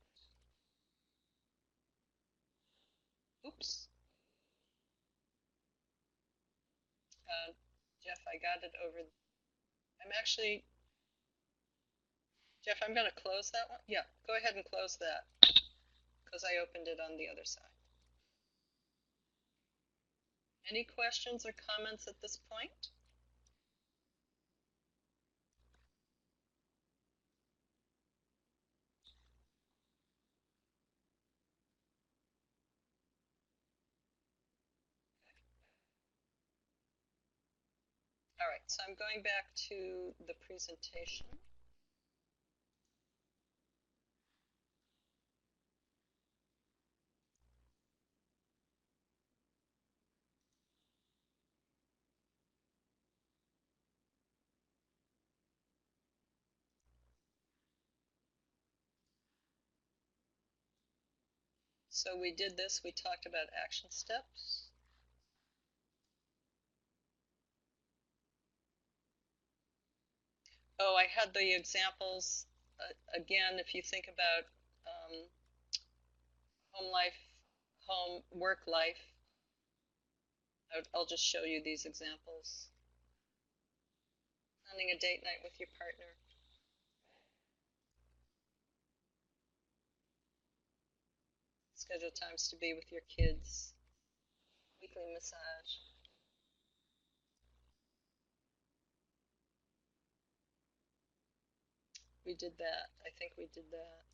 Oops. Jeff, I got it over. Jeff, I'm going to close that one. Yeah, go ahead and close that because I opened it on the other side. Any questions or comments at this point? All right, so I'm going back to the presentation. So we did this, we talked about action steps. Oh, I had the examples. Again, if you think about home life, home, work life, I'll just show you these examples. Planning a date night with your partner. Schedule times to be with your kids. Weekly massage. We did that. I think we did that.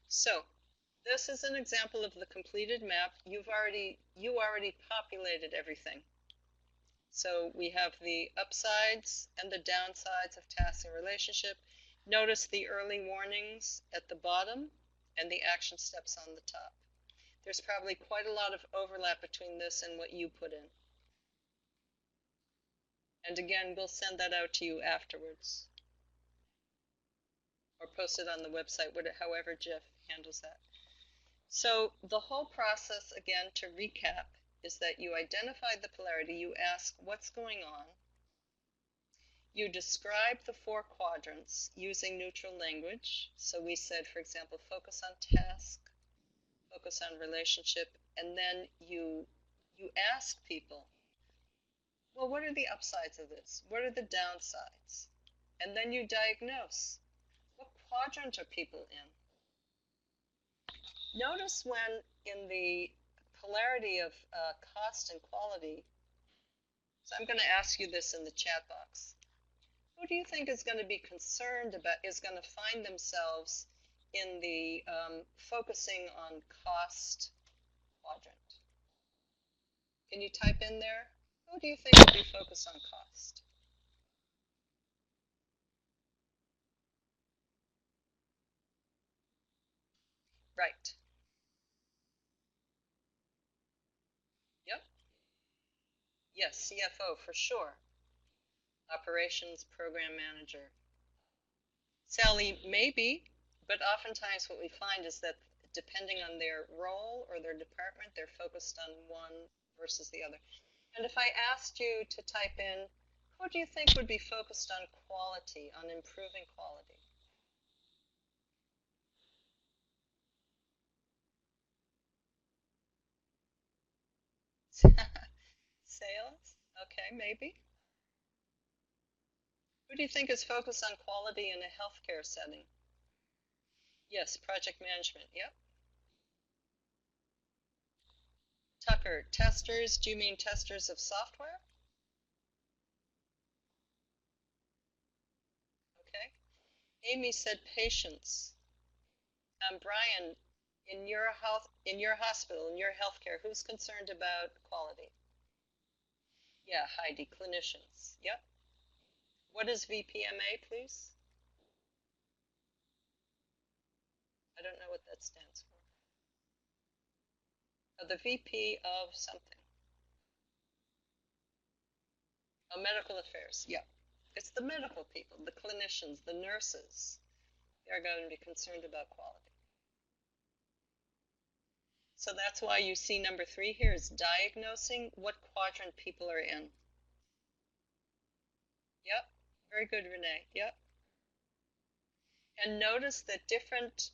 So this is an example of the completed map. You already populated everything. So we have the upsides and the downsides of tasks and relationship. Notice the early warnings at the bottom and the action steps on the top. There's probably quite a lot of overlap between this and what you put in. And again, we'll send that out to you afterwards. Or post it on the website, however Jeff handles that. So the whole process, again, to recap, is that you identify the polarity, you ask what's going on, you describe the 4 quadrants using neutral language. So we said, for example, focus on task, focus on relationship, and then you ask people, well, what are the upsides of this? What are the downsides? And then you diagnose. What quadrant are people in? Notice when in the polarity of cost and quality, so I'm going to ask you this in the chat box. Who do you think is going to be concerned about, is going to find themselves in the focusing on cost quadrant? Can you type in there? Who do you think will be focused on cost? Right. Yep. Yes, CFO for sure. Operations program manager. Sally, maybe, but oftentimes what we find is that depending on their role or their department, they're focused on one versus the other. And if I asked you to type in, who do you think would be focused on quality, on improving quality? Sales? Okay, maybe. Who do you think is focused on quality in a healthcare setting? Yes, project management, yep. Tucker, testers, do you mean testers of software? Okay. Amy said patients. Brian, in your hospital, in your healthcare, who's concerned about quality? Yeah, Heidi, clinicians. Yep. What is VPMA, please? I don't know what that stands for. Oh, the VP of something. Oh, medical affairs. Yep. It's the medical people, the clinicians, the nurses. They're going to be concerned about quality. So that's why you see number 3 here is diagnosing what quadrant people are in. Yep. Very good, Renee. Yep. And notice that different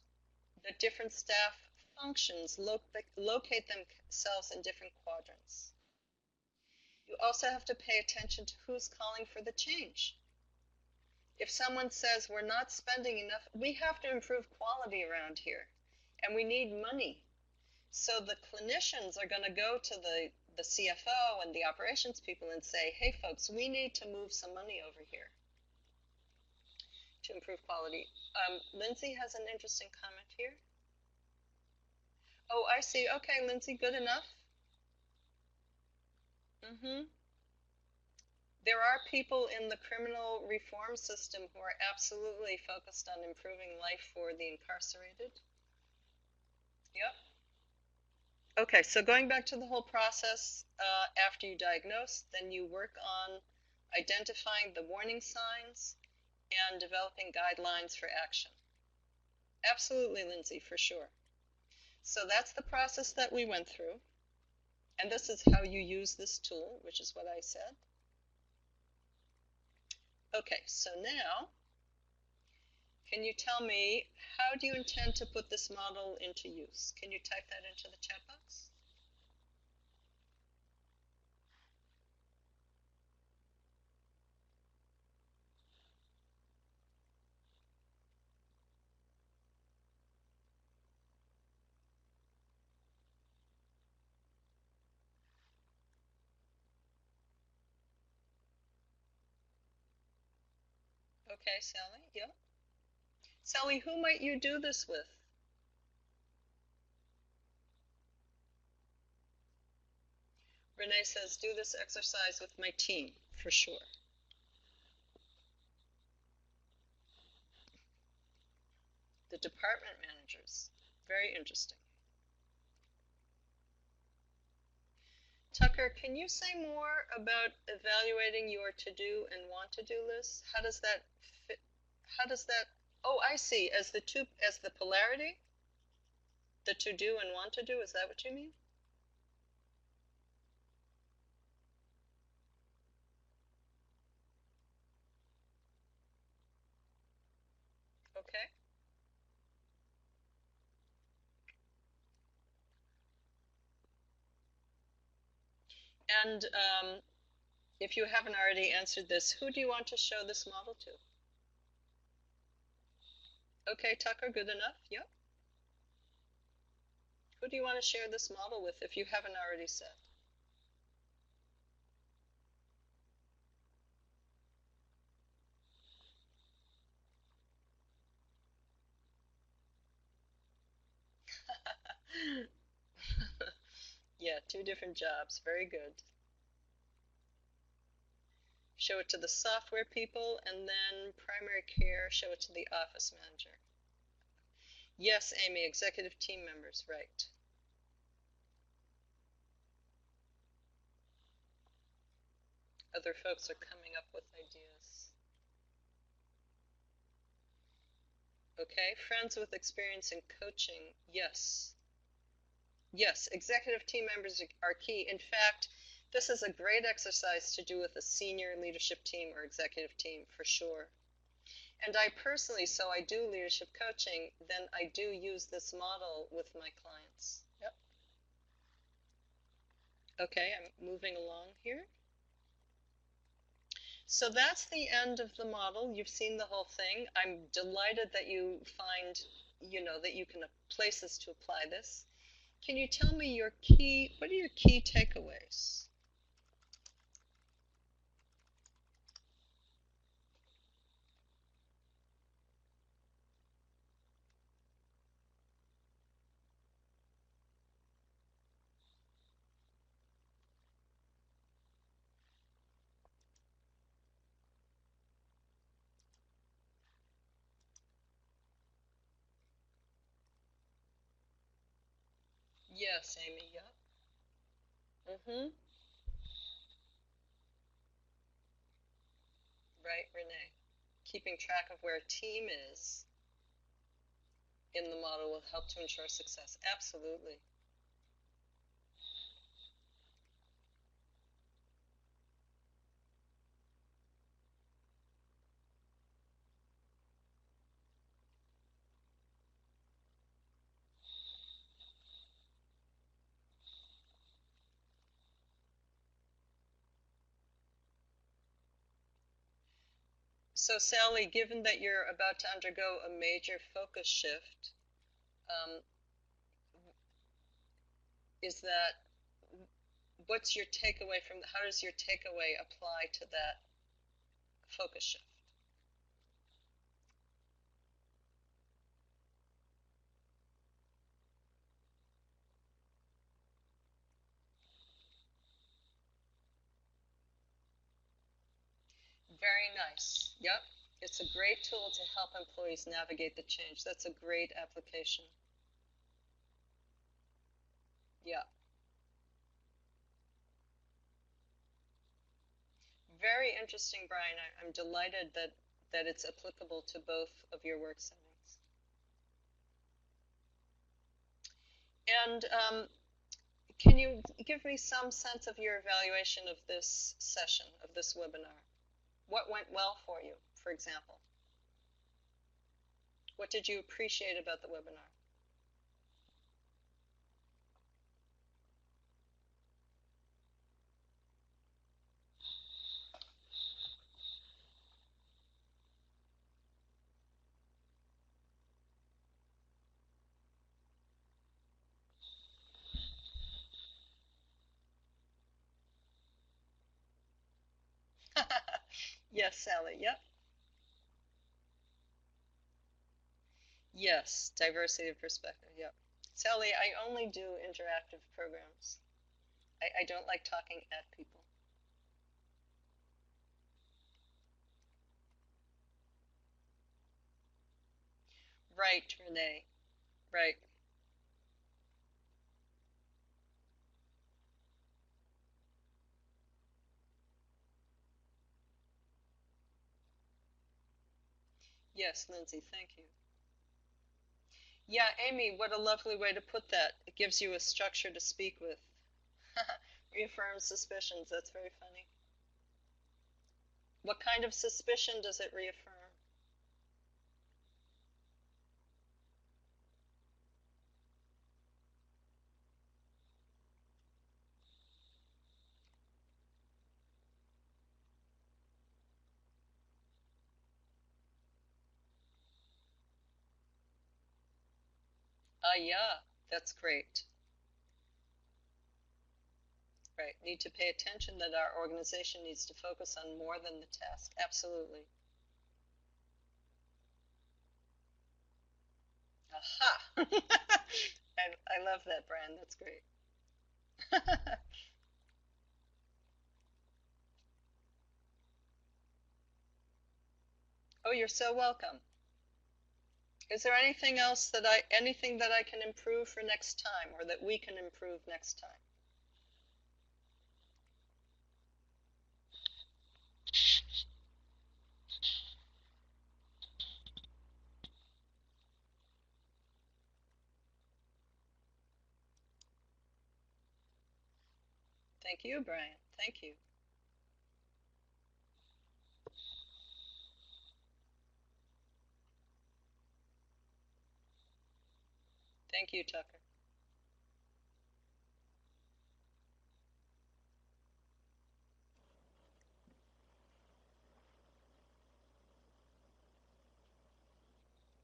staff functions locate themselves in different quadrants. You also have to pay attention to who's calling for the change. If someone says we're not spending enough, we have to improve quality around here, and we need money. So the clinicians are going to go to the CFO and the operations people and say, hey folks, we need to move some money over here to improve quality. Lindsay has an interesting comment here. Oh, I see. Okay, Lindsay, good enough. There are people in the criminal reform system who are absolutely focused on improving life for the incarcerated. Yep. Okay, so going back to the whole process, after you diagnose, then you work on identifying the warning signs and developing guidelines for action. Absolutely, Lindsay, for sure. So that's the process that we went through. And this is how you use this tool, which is what I said. Okay, so now, can you tell me, how do you intend to put this model into use? Can you type that into the chat box? Okay, Sally, yeah. Sally, who might you do this with? Renee says, do this exercise with my team, for sure. The department managers, very interesting. Tucker, can you say more about evaluating your to-do and want-to-do lists? How does that fit? How does that, oh, I see, as the polarity? The to-do and want-to-do, is that what you mean? Okay. And if you haven't already answered this, who do you want to show this model to? Okay, Tucker, good enough? Yep. Who do you want to share this model with if you haven't already said? Yeah, 2 different jobs. Very good. Show it to the software people, and then primary care, show it to the office manager. Yes, Amy, executive team members, right. Other folks are coming up with ideas. Okay, friends with experience in coaching, yes. Yes, executive team members are key. In fact, this is a great exercise to do with a senior leadership team or executive team for sure. And I personally, so I do leadership coaching, then I do use this model with my clients. Yep. Okay, I'm moving along here. So that's the end of the model. You've seen the whole thing. I'm delighted that you find, that you can places to apply this. Can you tell me what are your key takeaways? Yes, Amy, yep. Mm-hmm. Right, Renee. Keeping track of where a team is in the model will help to ensure success. Absolutely. So Sally, given that you're about to undergo a major focus shift, um, is that, what's your takeaway how does your takeaway apply to that focus shift? Very nice. Yep. It's a great tool to help employees navigate the change. That's a great application. Yeah. Very interesting, Brian. I'm delighted that it's applicable to both of your work settings. And can you give me some sense of your evaluation of this session, of this webinar? What went well for you, for example? What did you appreciate about the webinar? Yes, Sally, yep. Yes, diversity of perspective, yep. Sally, I only do interactive programs. I don't like talking at people. Right, Renee, right. Yes, Lindsay, thank you. Yeah, Amy, what a lovely way to put that. It gives you a structure to speak with. Reaffirms suspicions, that's very funny. What kind of suspicion does it reaffirm? Yeah, that's great. Right, need to pay attention that our organization needs to focus on more than the task. Absolutely. Aha! I love that, Brian. That's great. Oh, you're so welcome. Is there anything else that anything that I can improve for next time, or that we can improve next time? Thank you, Brian. Thank you. Thank you, Tucker.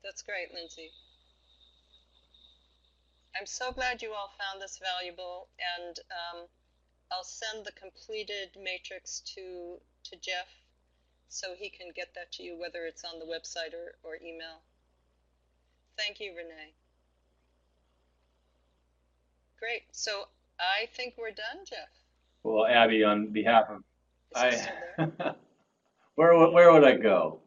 That's great, Lindsay. I'm so glad you all found this valuable, and I'll send the completed matrix to Jeff so he can get that to you, whether it's on the website or email. Thank you, Renee. Great. So I think we're done, Jeff. Well, Abby, on behalf of Is he still there? where would I go?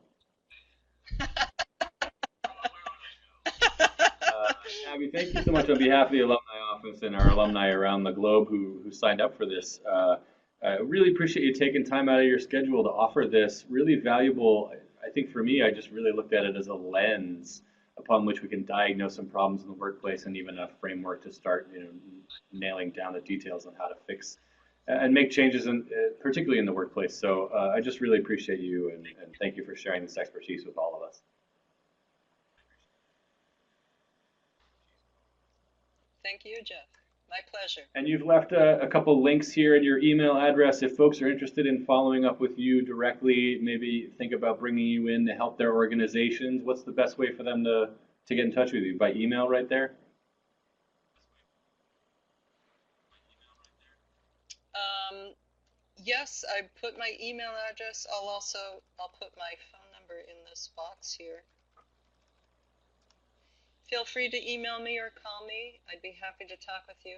Abby, thank you so much on behalf of the alumni office and our alumni around the globe who signed up for this. I really appreciate you taking time out of your schedule to offer this really valuable. I think for me, I just really looked at it as a lens upon which we can diagnose some problems in the workplace and even a framework to start, nailing down the details on how to fix and make changes, particularly in the workplace. So I just really appreciate you and thank you for sharing this expertise with all of us. Thank you, Jeff. My pleasure. And you've left a couple links here in your email address. If folks are interested in following up with you directly, maybe think about bringing you in to help their organizations, what's the best way for them to get in touch with you? By email right there? Yes, I put my email address. I'll put my phone number in this box here. Feel free to email me or call me. I'd be happy to talk with you.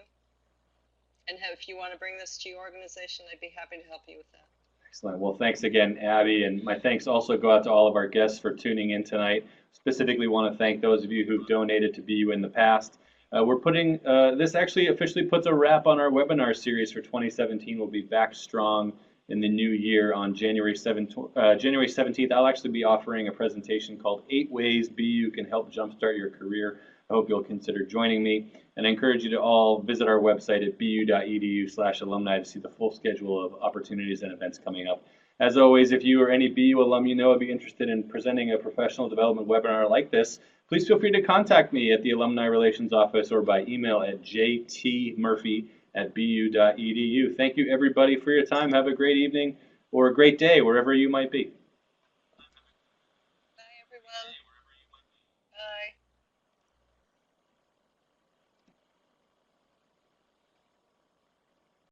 And if you want to bring this to your organization, I'd be happy to help you with that. Excellent. Well, thanks again, Abby. And my thanks also go out to all of our guests for tuning in tonight. Specifically want to thank those of you who've donated to BU in the past. We're putting, this actually officially puts a wrap on our webinar series for 2017. We'll be back strong in the new year on January 17th. I'll actually be offering a presentation called 8 Ways BU Can Help Jumpstart Your Career. I hope you'll consider joining me. And I encourage you to all visit our website at bu.edu/alumni to see the full schedule of opportunities and events coming up. As always, if you or any BU alum you know would be interested in presenting a professional development webinar like this, please feel free to contact me at the Alumni Relations Office or by email at jtmurphy@bu.edu. Thank you, everybody, for your time. Have a great evening or a great day, wherever you might be. Bye, everyone. Bye.